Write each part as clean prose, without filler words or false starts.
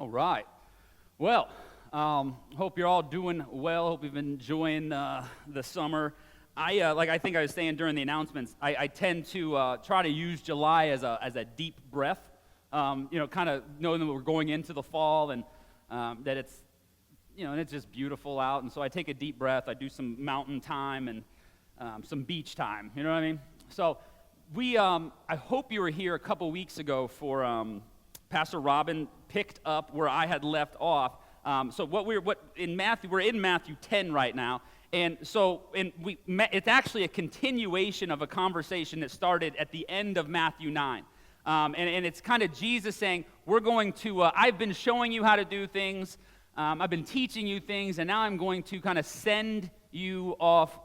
All right. Well, hope you're all doing well. Hope you've been enjoying the summer. I think I was saying during the announcements, I tend to try to use July as a deep breath. Kind of knowing that we're going into the fall and that it's, and it's just beautiful out. And so I take a deep breath. I do some mountain time and some beach time. You know what I mean? So I hope you were here a couple weeks ago for Pastor Robin picked up where I had left off. We're in Matthew 10 right now, and it's actually a continuation of a conversation that started at the end of Matthew 9, and it's kind of Jesus saying, "We're going to. I've been showing you how to do things. I've been teaching you things, and now I'm going to kind of send you off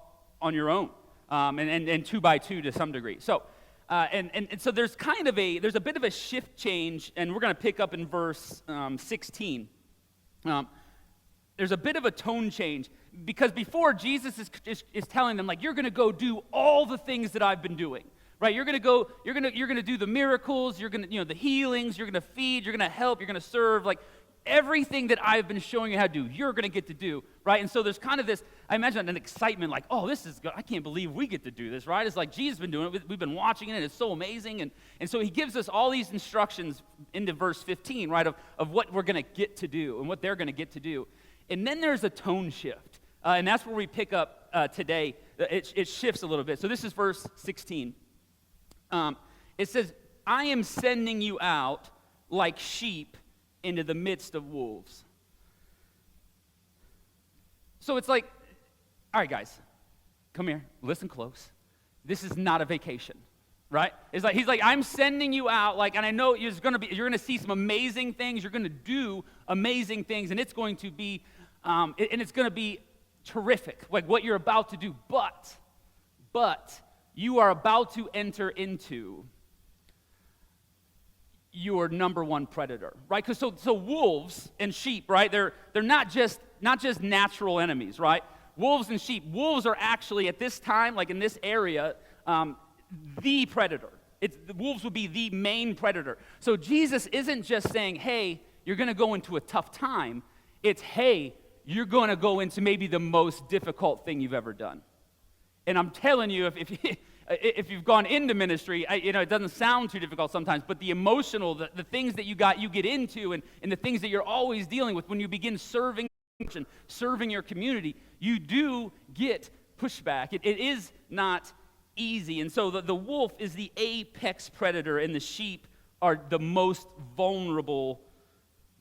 on your own, and two by two to some degree." So there's there's a bit of a shift change, and we're going to pick up in verse 16. There's a bit of a tone change because before Jesus is telling them, like, you're going to go do all the things that I've been doing, right? You're going to do the miracles, you're going to the healings, you're going to feed, you're going to help, you're going to serve, like everything that I've been showing you how to do, you're going to get to do, right? And so there's kind of this, I imagine an excitement, like, oh, this is good. I can't believe we get to do this, right? It's like Jesus has been doing it. We've been watching it. It's so amazing. And so he gives us all these instructions into verse 15, right, of what we're going to get to do and what they're going to get to do. And then there's a tone shift, and that's where we pick up today. It shifts a little bit. So this is verse 16. It says, I am sending you out like sheep into the midst of wolves. So it's like, all right, guys, come here, listen close. This is not a vacation, right? It's like he's like, I'm sending you out, like, and I know you're gonna see some amazing things. You're gonna do amazing things, and it's going to be, and it's gonna be terrific, like what you're about to do. But you are about to enter into your number one predator, right? Because so wolves and sheep, right? They're not just natural enemies, right? Wolves and sheep. Wolves are actually at this time, like in this area, the predator. The wolves would be the main predator. So Jesus isn't just saying, "Hey, you're going to go into a tough time." It's, "Hey, you're going to go into maybe the most difficult thing you've ever done." And I'm telling you, if you've gone into ministry, it doesn't sound too difficult sometimes, but the emotional, the things that you get into, and the things that you're always dealing with when you begin serving your community, you do get pushback. It is not easy. And so the wolf is the apex predator, and the sheep are the most vulnerable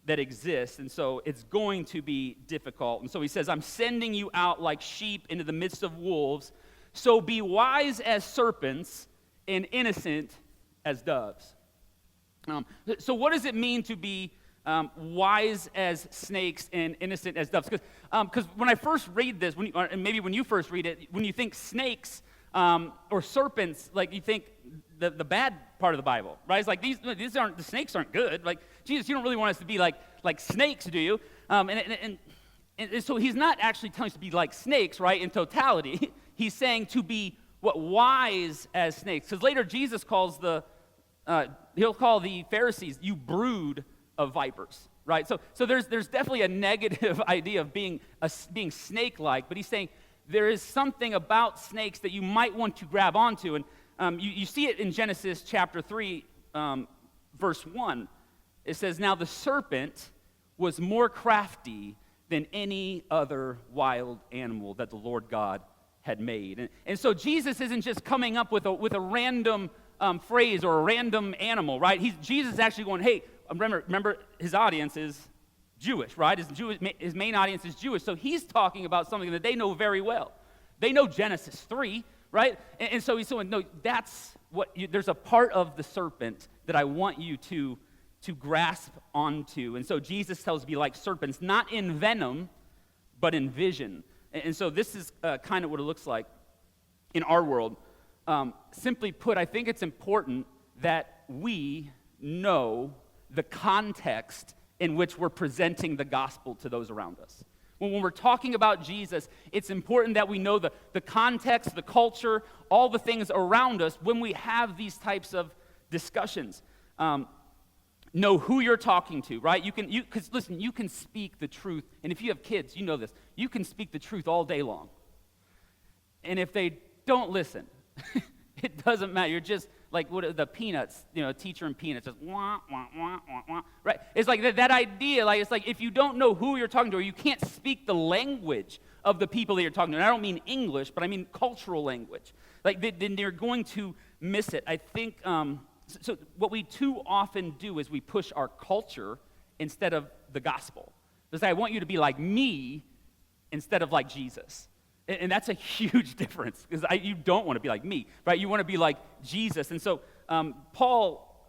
that exists. And so it's going to be difficult. And so he says, I'm sending you out like sheep into the midst of wolves. So be wise as serpents and innocent as doves. So what does it mean to be wise as snakes and innocent as doves? Because when I first read this, and maybe when you first read it, when you think snakes or serpents, like you think the bad part of the Bible, right? It's like the snakes aren't good. Like, Jesus, you don't really want us to be like snakes, do you? And so he's not actually telling us to be like snakes, right, in totality. He's saying to be wise as snakes. Because later Jesus calls he'll call the Pharisees, you brood of vipers, right? So there's definitely a negative idea of being snake-like, but he's saying there is something about snakes that you might want to grab onto. And you see it in Genesis chapter 3, verse 1. It says, now the serpent was more crafty than any other wild animal that the Lord God had made. And so Jesus isn't just coming up with a random phrase or a random animal, right? Jesus is actually going, hey, remember his audience is Jewish, right? His main audience is Jewish. So he's talking about something that they know very well. They know Genesis 3, right? And so he's saying, no, there's a part of the serpent that I want you to grasp onto. And so Jesus tells us to be like serpents, not in venom, but in vision. And so this is kind of what it looks like in our world. Simply put, I think it's important that we know the context in which we're presenting the gospel to those around us. When we're talking about Jesus, it's important that we know the context, the culture, all the things around us when we have these types of discussions. know who you're talking to, right? Because listen, you can speak the truth, and if you have kids, you know this. You can speak the truth all day long. And if they don't listen, it doesn't matter. You're just like the Peanuts, Teacher and Peanuts, just wah, wah, wah, wah, wah, right? It's like that idea, like it's like if you don't know who you're talking to, or you can't speak the language of the people that you're talking to, and I don't mean English, but I mean cultural language, like then you're going to miss it. I think, so what we too often do is we push our culture instead of the gospel. It's like, I want you to be like me instead of like Jesus. And that's a huge difference, because you don't want to be like me, right? You want to be like Jesus. And so Paul,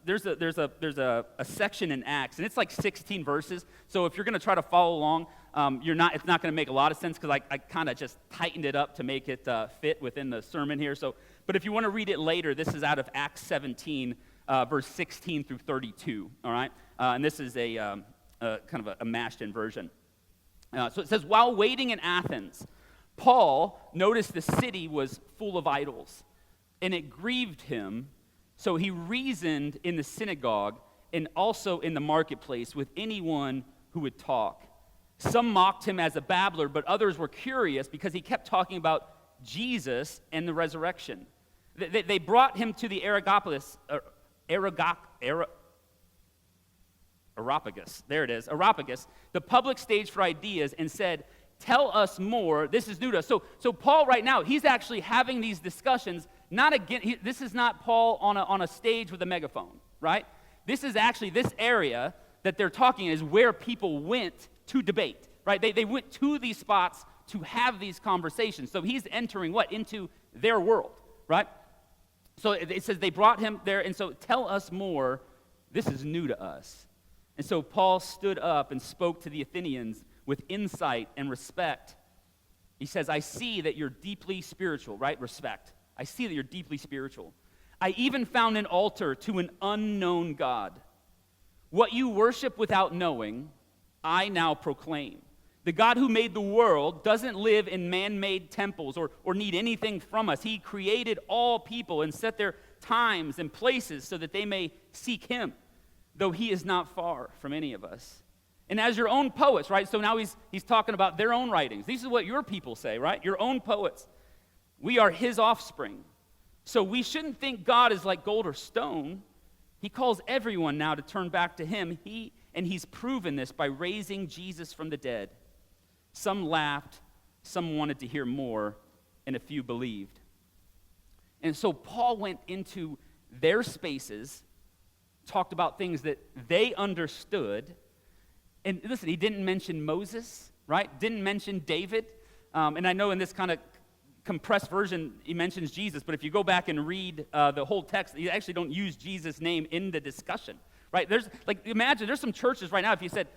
there's a section in Acts, and it's like 16 verses. So if you're going to try to follow along, it's not going to make a lot of sense, because I kind of just tightened it up to make it fit within the sermon here. But if you want to read it later, this is out of Acts 17, verse 16 through 32. All right, and this is a kind of a mashed-in version. So it says, while waiting in Athens, Paul noticed the city was full of idols, and it grieved him, so he reasoned in the synagogue and also in the marketplace with anyone who would talk. Some mocked him as a babbler, but others were curious because he kept talking about Jesus and the resurrection. They brought him to the Areopagus, the public stage for ideas, and said, tell us more. This is new to us. So Paul right now, he's actually having these discussions. This is not Paul on a stage with a megaphone, right? This is actually, this area that they're talking is where people went to debate, right? They went to these spots to have these conversations. So he's entering what? Into their world, right? So it says they brought him there, and so tell us more. This is new to us. And so Paul stood up and spoke to the Athenians with insight and respect. He says, I see that you're deeply spiritual, right? Respect. I see that you're deeply spiritual. I even found an altar to an unknown God. What you worship without knowing, I now proclaim. The God who made the world doesn't live in man-made temples or need anything from us. He created all people and set their times and places so that they may seek him, though he is not far from any of us. And as your own poets, right? So now he's talking about their own writings. This is what your people say, right? Your own poets. We are his offspring. So we shouldn't think God is like gold or stone. He calls everyone now to turn back to him. He's proven this by raising Jesus from the dead. Some laughed, some wanted to hear more, and a few believed. And so Paul went into their spaces, talked about things that they understood. And listen, he didn't mention Moses, right? Didn't mention David. And I know in this kind of compressed version, he mentions Jesus, but if you go back and read the whole text, you actually don't use Jesus' name in the discussion, right? Imagine, there's some churches right now, if you said,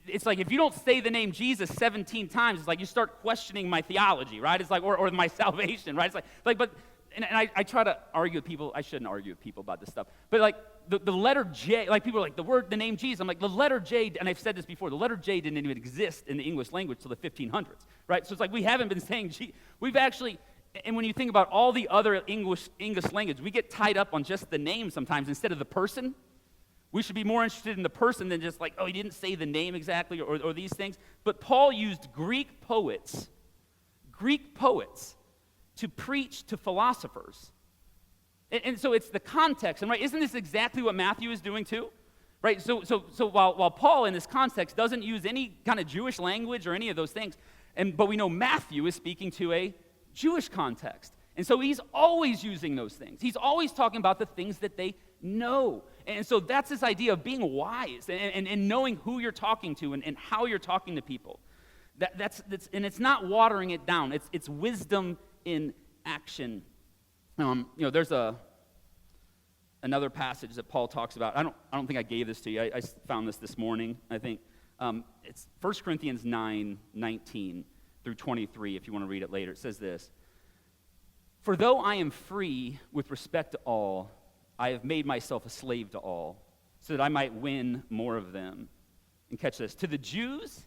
it's like if you don't say the name Jesus 17 times, it's like you start questioning my theology, right? It's like, or my salvation, right? It's like but I try to argue with people. I shouldn't argue with people about this stuff. But like the letter J, like people are like, the name Jesus. I'm like, the letter J, and I've said this before, the letter J didn't even exist in the English language till the 1500s, right? So it's like we haven't been saying G. We've actually, and when you think about all the other English language, we get tied up on just the name sometimes instead of the person. We should be more interested in the person than just like, oh, he didn't say the name exactly or these things. But Paul used Greek poets to preach to philosophers. And so it's the context. And right, isn't this exactly what Matthew is doing too? Right? So while Paul in this context doesn't use any kind of Jewish language or any of those things, but we know Matthew is speaking to a Jewish context. And so he's always using those things. He's always talking about the things that they know. And so that's this idea of being wise and knowing who you're talking to and how you're talking to people. That's and it's not watering it down. It's wisdom in action. There's another passage that Paul talks about. I don't think I gave this to you. I found this morning, I think. It's 1 Corinthians 9:19 through 23, if you want to read it later. It says this: For though I am free with respect to all, I have made myself a slave to all, so that I might win more of them. And catch this: to the Jews,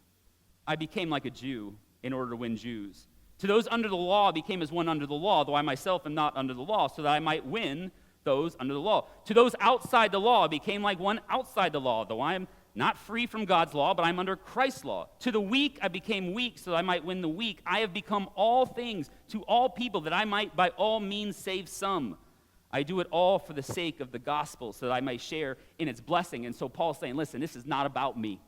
I became like a Jew in order to win Jews. To those under the law, I became as one under the law, though I myself am not under the law, so that I might win those under the law. To those outside the law, I became like one outside the law, though I am not free from God's law, but I'm under Christ's law. To the weak, I became weak so that I might win the weak. I have become all things to all people that I might by all means save some. I do it all for the sake of the gospel so that I may share in its blessing. And so Paul's saying, listen, this is not about me,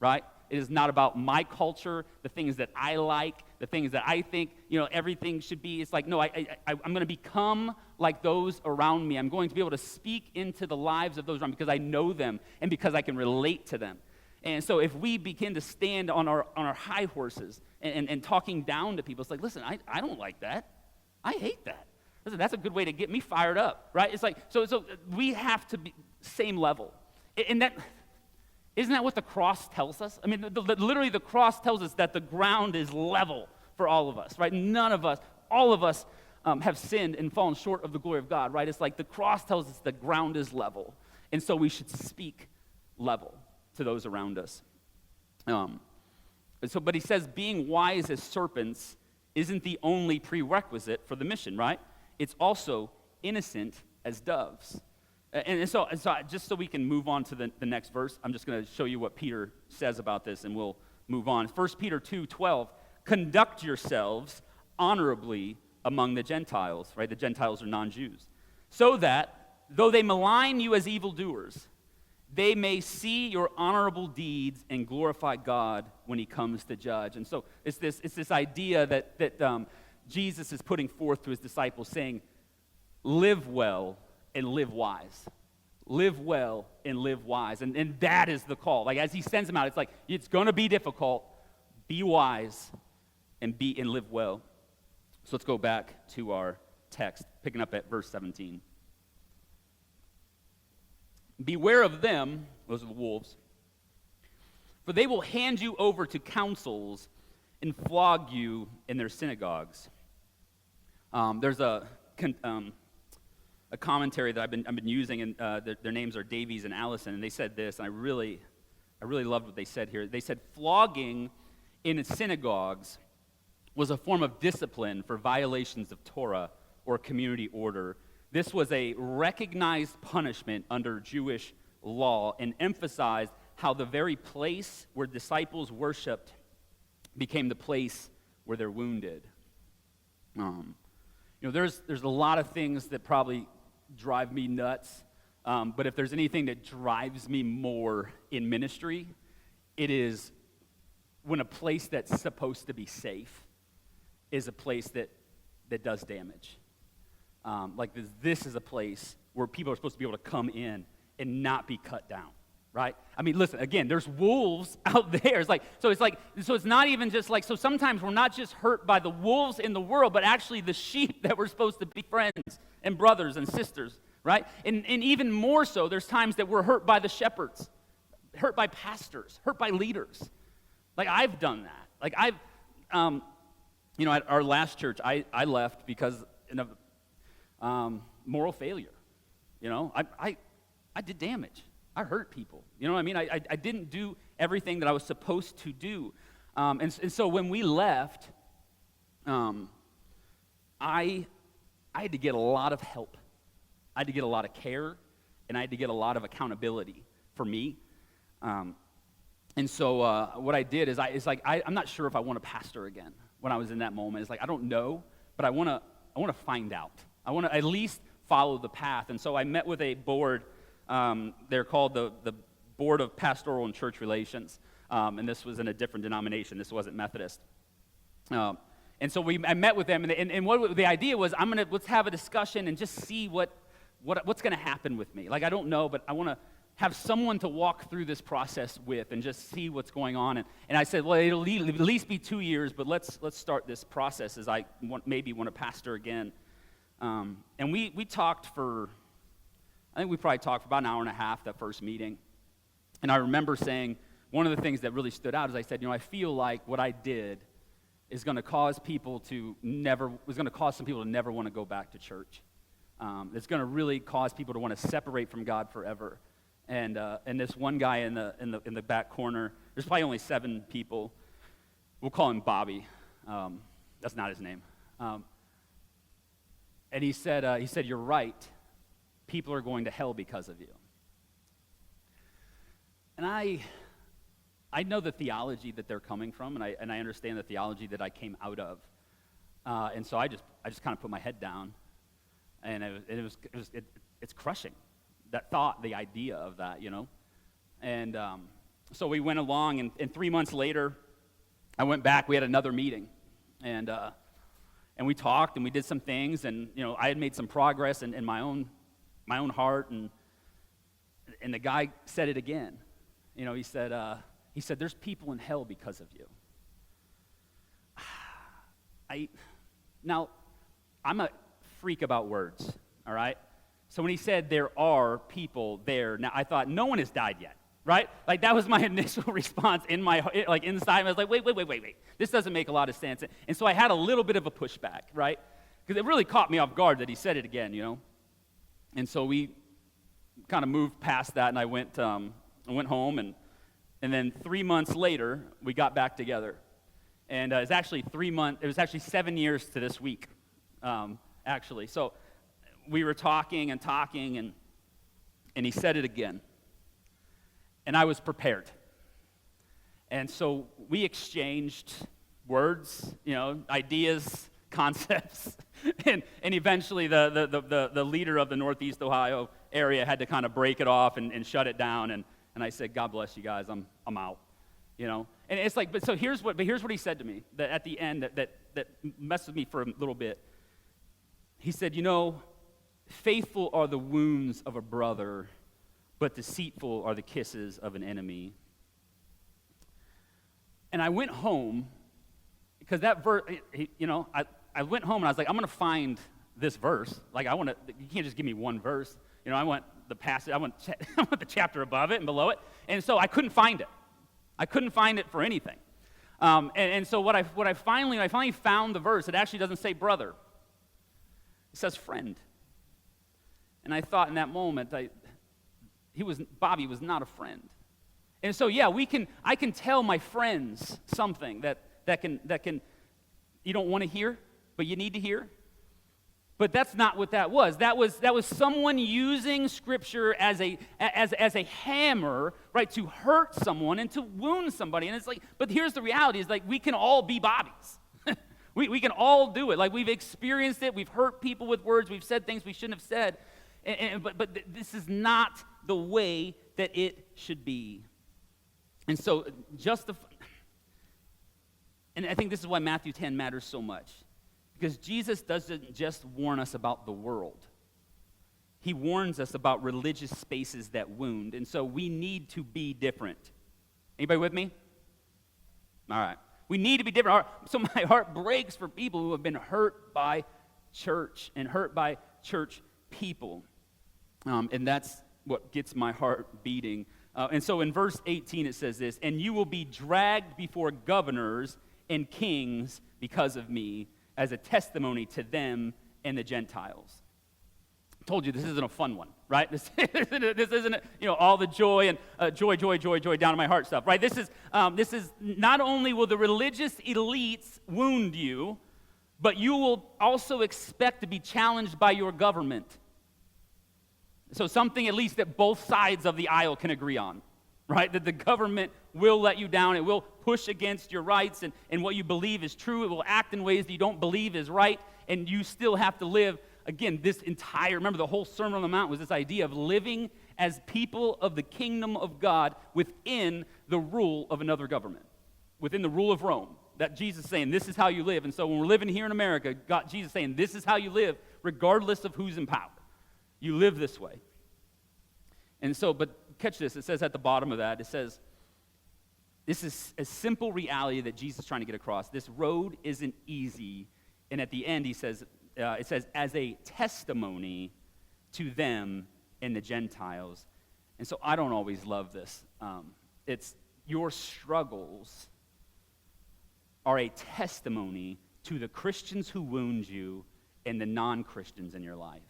right? It is not about my culture, the things that I like, the things that I think, everything should be. It's like, no, I'm going to become like those around me. I'm going to be able to speak into the lives of those around me because I know them and because I can relate to them. And so if we begin to stand on our high horses and talking down to people, it's like, listen, I don't like that. I hate that. Listen, that's a good way to get me fired up, right? It's like, so we have to be same level. And that... Isn't that what the cross tells us? I mean, literally the cross tells us that the ground is level for all of us, right? None of us, all of us have sinned and fallen short of the glory of God, right? It's like the cross tells us the ground is level, and so we should speak level to those around us. But he says being wise as serpents isn't the only prerequisite for the mission, right? It's also innocent as doves. And so just so we can move on to the next verse, I'm just going to show you what Peter says about this, and we'll move on. 1 Peter 2:12, conduct yourselves honorably among the Gentiles, right? The Gentiles are non-Jews. So that, though they malign you as evildoers, they may see your honorable deeds and glorify God when he comes to judge. And so it's this idea that Jesus is putting forth to his disciples, saying, live well and live wise. Live well and live wise. And that is the call. Like as he sends them out, it's like, it's going to be difficult. Be wise and live well. So let's go back to our text, picking up at verse 17. Beware of them, those are the wolves, for they will hand you over to councils and flog you in their synagogues. There's a commentary that I've been using, and their names are Davies and Allison, and they said this, and I really loved what they said here. They said flogging in synagogues was a form of discipline for violations of Torah or community order. This was a recognized punishment under Jewish law and emphasized how the very place where disciples worshiped became the place where they're wounded. There's a lot of things that probably drive me nuts, but if there's anything that drives me more in ministry, it is when a place that's supposed to be safe is a place that does damage. Like this is a place where people are supposed to be able to come in and not be cut down, right? I mean, listen, again, there's wolves out there. So it's not even just like, so sometimes we're not just hurt by the wolves in the world, but actually the sheep that we're supposed to be friends and brothers and sisters, right? And even more so, there's times that we're hurt by the shepherds, hurt by pastors, hurt by leaders. Like I've done that. Like at our last church, I left because of moral failure. I did damage. I hurt people. You know what I mean? I didn't do everything that I was supposed to do. And so when we left, I had to get a lot of help. I had to get a lot of care, and I had to get a lot of accountability for me. And so what I did is I'm not sure if I want to pastor again when I was in that moment. It's like, I don't know, but I want to find out. I want to at least follow the path. And so I met with a board. They're called the Board of Pastoral and Church Relations. And this was in a different denomination. This wasn't Methodist. And so I met with them, and what the idea was, let's have a discussion and just see what's going to happen with me. Like, I don't know, but I want to have someone to walk through this process with and just see what's going on. And I said, well, it'll at least be 2 years, but let's start this process as I maybe want to pastor again. And we talked I think we probably talked for about an hour and a half that first meeting. And I remember saying, one of the things that really stood out is I said, I feel like what I did is going to cause some people to never want to go back to church. It's going to really cause people to want to separate from God forever. And this one guy in the back corner, there's probably only 7 people. We'll call him Bobby. That's not his name. And he said, you're right. people are going to hell because of you. And I know the theology that they're coming from, and I understand the theology that I came out of. And so I just kind of put my head down, and it's crushing, that thought, the idea of that, you know. And so we went along, and 3 months later, I went back. We had another meeting, and we talked, and we did some things, and you know, I had made some progress in my own heart, and the guy said it again. You know, he said, "There's people in hell because of you." Now, I'm a freak about words, all right? So when he said there are people there, now I thought no one has died yet, right? Like that was my initial response in my, like inside. I was like, wait. This doesn't make a lot of sense. And so I had a little bit of a pushback, right? Because it really caught me off guard that he said it again, you know? And so we kind of moved past that, and I went home, and then 3 months later, we got back together. And it was actually 3 months, it was actually 7 years to this week, actually. So we were talking, and he said it again. And I was prepared. And so we exchanged words, you know, ideas, concepts, and eventually the leader of the Northeast Ohio area had to kind of break it off and shut it down, and I said, "God bless you guys, I'm out," you know. And it's like, but here's what he said to me that at the end that messed with me for a little bit. He said, "You know, faithful are the wounds of a brother, but deceitful are the kisses of an enemy." And I went home, because that verse, you know, I went home and I was like, I'm going to find this verse. Like, you can't just give me one verse. You know, I want the passage, I want the chapter above it and below it. And so I couldn't find it. I couldn't find it for anything. And so when I finally found the verse, it actually doesn't say brother. It says friend. And I thought in that moment, Bobby was not a friend. And so, yeah, I can tell my friends something that can you don't want to hear, but you need to hear. But that's not what that was. That was someone using Scripture as a hammer, right, to hurt someone and to wound somebody. And it's like, but here's the reality: is like we can all be Bobbies. we can all do it. Like we've experienced it. We've hurt people with words. We've said things we shouldn't have said. But this is not the way that it should be. And so and I think this is why Matthew 10 matters so much. Because Jesus doesn't just warn us about the world. He warns us about religious spaces that wound. And so we need to be different. Anybody with me? All right. We need to be different. So my heart breaks for people who have been hurt by church and hurt by church people. And that's what gets my heart beating. And so in verse 18 it says this, "And you will be dragged before governors and kings because of me, as a testimony to them and the Gentiles." I told you this isn't a fun one, right? This isn't all the joy and joy down in my heart stuff, right? This is not only will the religious elites wound you, but you will also expect to be challenged by your government. So something at least that both sides of the aisle can agree on, right? That the government will let you down. It will push against your rights and what you believe is true. It will act in ways that you don't believe is right, and you still have to live, again, remember the whole Sermon on the Mount was this idea of living as people of the kingdom of God within the rule of another government, within the rule of Rome. That Jesus is saying, this is how you live. And so when we're living here in America, Jesus is saying, this is how you live, regardless of who's in power. You live this way. And so, but catch this, it says at the bottom of that, it says, this is a simple reality that Jesus is trying to get across. This road isn't easy. And at the end, it says, as a testimony to them and the Gentiles. And so I don't always love this. It's your struggles are a testimony to the Christians who wound you and the non-Christians in your life.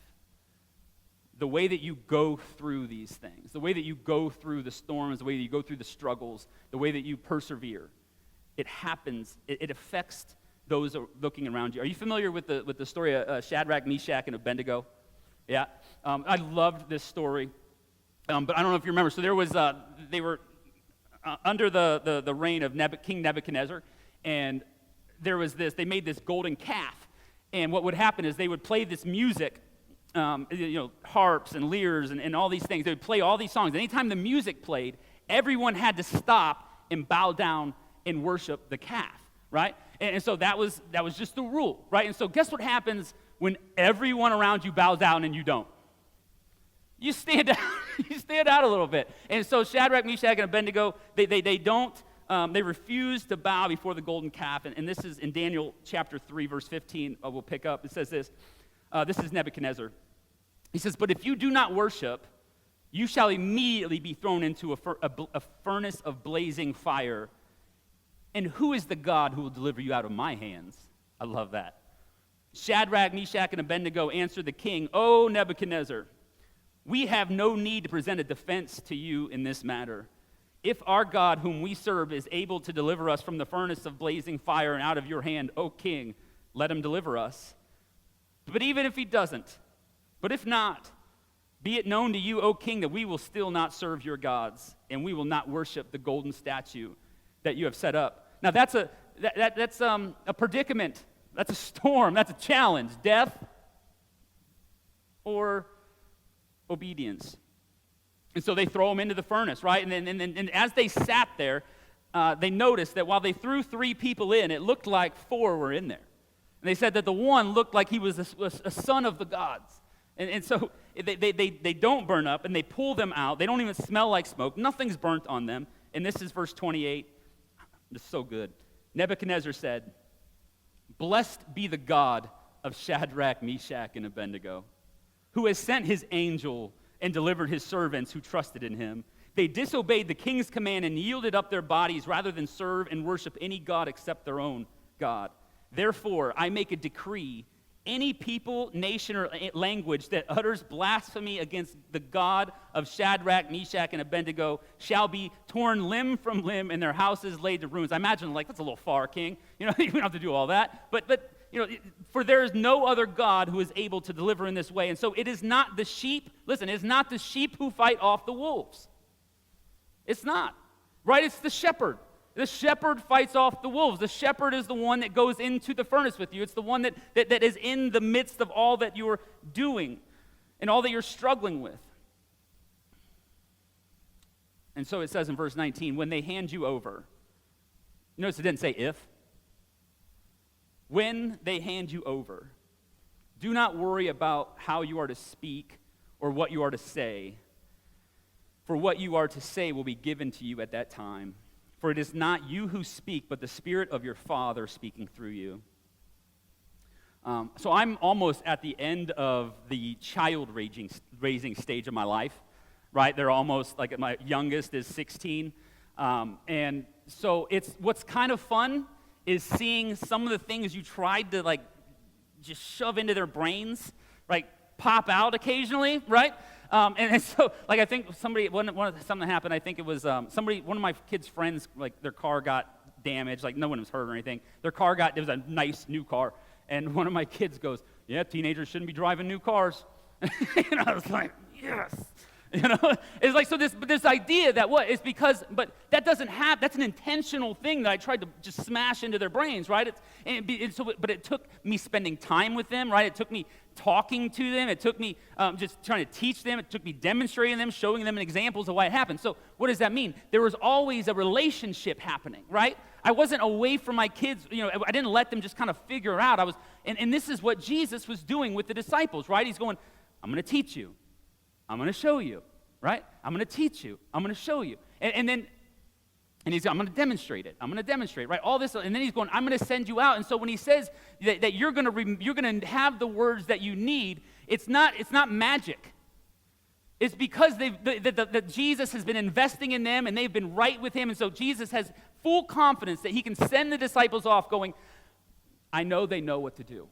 The way that you go through these things, the way that you go through the storms, the way that you go through the struggles, the way that you persevere, it happens, it affects those looking around you. Are you familiar with the story of Shadrach, Meshach, and Abednego? Yeah, I loved this story, but I don't know if you remember. So there was, they were under the reign of King Nebuchadnezzar, and there was this, they made this golden calf, and what would happen is they would play this music, harps and lyres and all these things. They would play all these songs. Anytime the music played, everyone had to stop and bow down and worship the calf, right? And so that was just the rule, right? And so guess what happens when everyone around you bows down and you don't? You stand out. You stand out a little bit. And so Shadrach, Meshach, and Abednego, they refuse to bow before the golden calf. And this is in Daniel chapter 3, verse 15, we'll pick up. It says this. This is Nebuchadnezzar. He says, "But if you do not worship, you shall immediately be thrown into a furnace of blazing fire. And who is the God who will deliver you out of my hands?" I love that. Shadrach, Meshach, and Abednego answered the king, "O Nebuchadnezzar, we have no need to present a defense to you in this matter. If our God, whom we serve, is able to deliver us from the furnace of blazing fire and out of your hand, O king, let him deliver us. But even if he doesn't, but if not, be it known to you, O king, that we will still not serve your gods, and we will not worship the golden statue that you have set up." Now that's a predicament. That's a storm. That's a challenge. Death or obedience. And so they throw him into the furnace, right? And as they sat there, they noticed that while they threw 3 people in, it looked like 4 were in there. And they said that the one looked like he was a son of the gods. And so they don't burn up, and they pull them out. They don't even smell like smoke. Nothing's burnt on them. And this is verse 28. It's so good. Nebuchadnezzar said, "Blessed be the God of Shadrach, Meshach, and Abednego, who has sent his angel and delivered his servants who trusted in him. They disobeyed the king's command and yielded up their bodies rather than serve and worship any god except their own God. Therefore, I make a decree: any people, nation, or language that utters blasphemy against the God of Shadrach, Meshach, and Abednego shall be torn limb from limb and their houses laid to ruins." I imagine, that's a little far, king. You don't have to do all that. But for there is no other God who is able to deliver in this way. And so it is not the sheep, listen, it's not the sheep who fight off the wolves. It's not, right? It's the shepherd. The shepherd fights off the wolves. The shepherd is the one that goes into the furnace with you. It's the one that is in the midst of all that you're doing and all that you're struggling with. And so it says in verse 19, when they hand you over, notice it didn't say if. When they hand you over, do not worry about how you are to speak or what you are to say, for what you are to say will be given to you at that time. For it is not you who speak, but the Spirit of your Father speaking through you. So I'm almost at the end of the child raising stage of my life, right? They're almost, like my youngest is 16. And so what's kind of fun is seeing some of the things you tried to just shove into their brains, pop out occasionally, right? And so, I think something happened. I think it was one of my kids' friends, their car got damaged. No one was hurt or anything. It was a nice new car. And one of my kids goes, "Yeah, teenagers shouldn't be driving new cars." And I was like, yes. It's this idea that it's because, but that doesn't happen. That's an intentional thing that I tried to just smash into their brains, right? But it took me spending time with them, right? It took me talking to them. It took me just trying to teach them. It took me demonstrating them, showing them examples of why it happened. So what does that mean? There was always a relationship happening, right? I wasn't away from my kids. I didn't let them just kind of figure out. And this is what Jesus was doing with the disciples, right? He's going, "I'm going to teach you. I'm going to show you," right? "I'm going to teach you. I'm going to show you." And he's going, "I'm going to demonstrate it. I'm going to demonstrate," right? All this, and then he's going, "I'm going to send you out." And so when he says that you're going to have the words that you need, it's not magic. It's because that Jesus has been investing in them and they've been right with him. And so Jesus has full confidence that he can send the disciples off going, "I know they know what to do.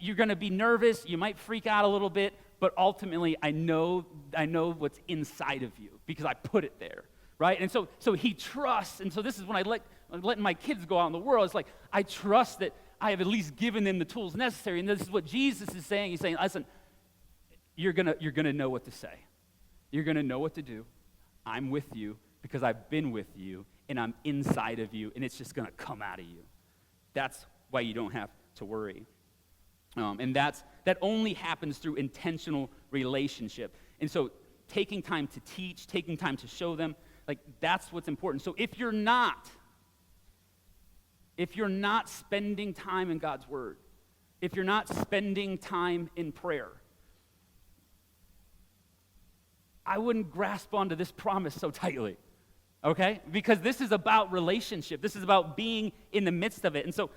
You're going to be nervous. You might freak out a little bit. But ultimately, I know what's inside of you because I put it there," right? And so he trusts. And so this is when I'm letting my kids go out in the world. It's I trust that I have at least given them the tools necessary. And this is what Jesus is saying. He's saying, "Listen, you're gonna know what to say. You're gonna know what to do. I'm with you because I've been with you, and I'm inside of you, and it's just gonna come out of you. That's why you don't have to worry. And that only happens through intentional relationship. And so taking time to teach, taking time to show them, like that's what's important. So if you're not spending time in God's word, if you're not spending time in prayer, I wouldn't grasp onto this promise so tightly, okay? Because this is about relationship. This is about being in the midst of it. And so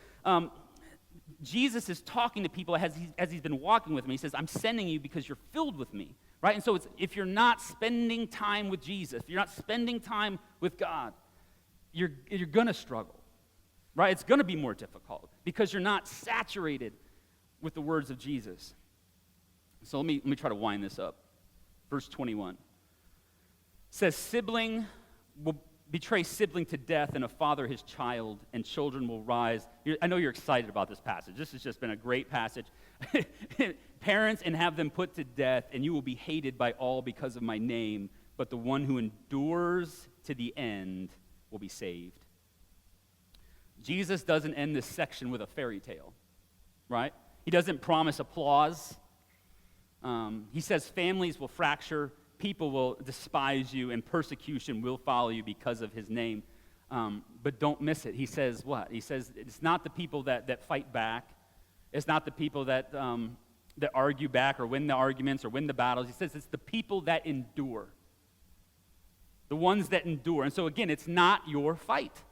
Jesus is talking to people as he's been walking with me. He says, I'm sending you because you're filled with me, right? And so if you're not spending time with Jesus, if you're not spending time with God, you're going to struggle, right? It's going to be more difficult because you're not saturated with the words of Jesus. So let me try to wind this up. Verse 21 says, sibling will betray sibling to death, and a father his child, and children will rise. I know you're excited about this passage. This has just been a great passage. Parents, and have them put to death, and you will be hated by all because of my name, but the one who endures to the end will be saved. Jesus doesn't end this section with a fairy tale, right? He doesn't promise applause. He says families will fracture, people will despise you, and persecution will follow you because of his name. But don't miss it. He says what? He says it's not the people that fight back. It's not the people that argue back or win the arguments or win the battles. He says it's the people that endure. The ones that endure. And so again, it's not your fight.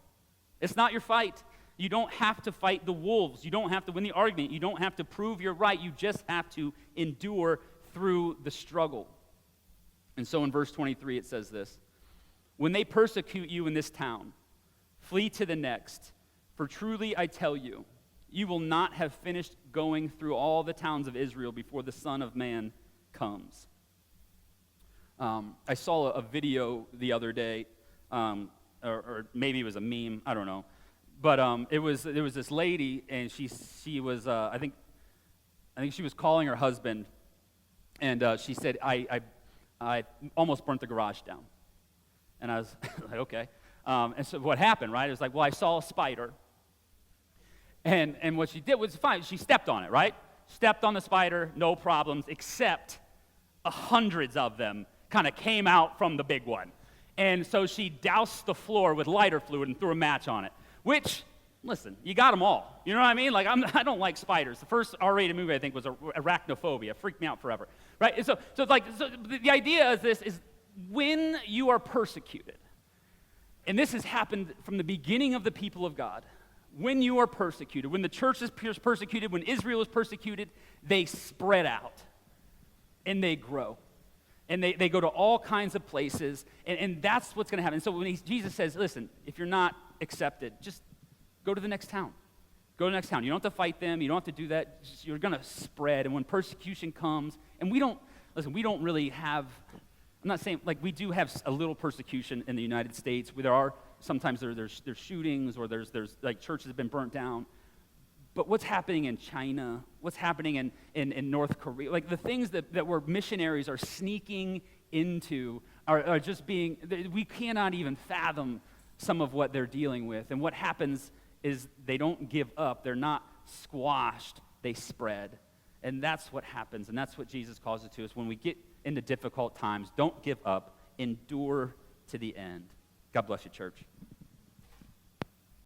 It's not your fight. You don't have to fight the wolves. You don't have to win the argument. You don't have to prove you're right. You just have to endure through the struggle. And so in verse 23 it says this, when they persecute you in this town, flee to the next, for truly I tell you, you will not have finished going through all the towns of Israel before the Son of Man comes. I saw a video the other day, or maybe it was a meme, I don't know. But it was this lady, and she was I think she was calling her husband, and she said, I almost burnt the garage down. And I was like, okay. And so what happened, right? It was like, well, I saw a spider, and what she did was fine. She stepped on it, right? Stepped on the spider, no problems, except hundreds of them kind of came out from the big one. And so she doused the floor with lighter fluid and threw a match on it. Which, listen, you got them all. You know what I mean? Like, I don't like spiders. The first R-rated movie, I think, was Arachnophobia. It freaked me out forever, right? And so the idea is this, is when you are persecuted, and this has happened from the beginning of the people of God, when you are persecuted, when the church is persecuted, when Israel is persecuted, they spread out, and they grow. And they go to all kinds of places, and that's what's going to happen. So when Jesus says, listen, if you're not accepted, just go to the next town. Go to the next town. You don't have to fight them. You don't have to do that. You're going to spread. And when persecution comes, and we don't really have, I'm not saying, like, we do have a little persecution in the United States. There are, sometimes there's shootings, or there's like churches have been burnt down. But what's happening in China, what's happening in North Korea, like the things that where missionaries are sneaking into are just being, we cannot even fathom some of what they're dealing with. And what happens is they don't give up. They're not squashed. They spread. And that's what happens. And that's what Jesus calls it to us. When we get into difficult times, don't give up. Endure to the end. God bless you, church.